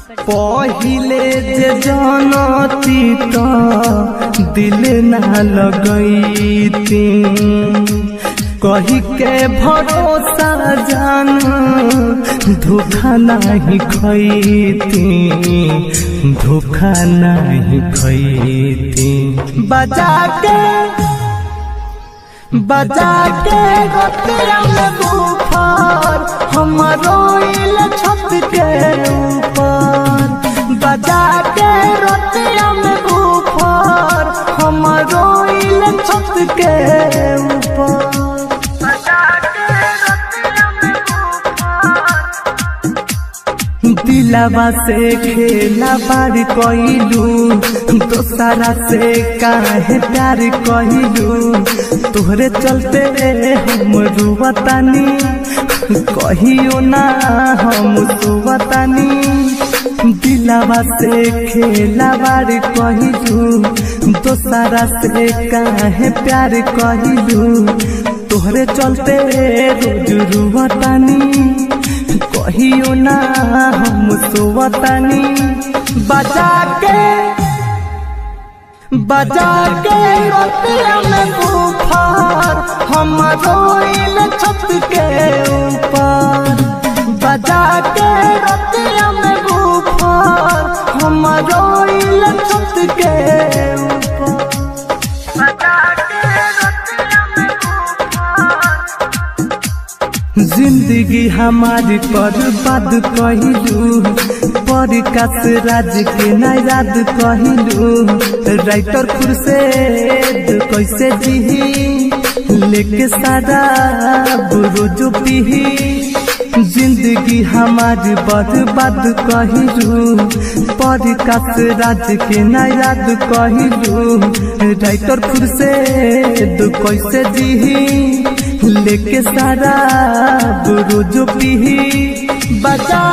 पहिले जे जानती तो दिल ना लगैती, कही के भरोसा जान धोखा नहीं खैती, धोखा नहीं खैती। बजा के रतिया में बुफार हम रोइल छत के ऊपर, बजा के रतिया में बुफार हम रोइल छत के ऊपर। दिलावा से खेला बार कइलू, दोसरा से काहे प्यार कइलू, तोहरे चलते हम रुवतानी, कहियो ना हम सुवतानी। दिलावा से खेला बार कइलू, दोसरा से काहे प्यार कइलू, तोहरे चलते रोज रुवतानी, कहियो ना हम सुवतानी। बजा के रतिया में बुफार हम रोइल छत के ऊपर, बजा के रतिया में बुफार हम रोइल छत के ऊपर। जिंदगी हमारी बर्बाद कहिलू, परिकाश राज के ना याद कहिलू, राइटर खुर्शेद कैसे जीही लेके सारा रोज पीही। जिंदगी हमारी बर्बाद कहिलू, परिकाश राज के ना याद कहिलू, राइटर खुर्शेद कैसे जीही लेके सारा रोज पीही। बजा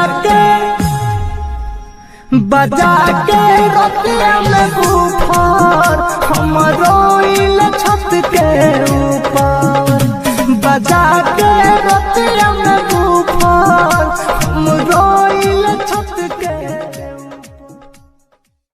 के रतिया में बुफार हम रोइल छत के ऊपर।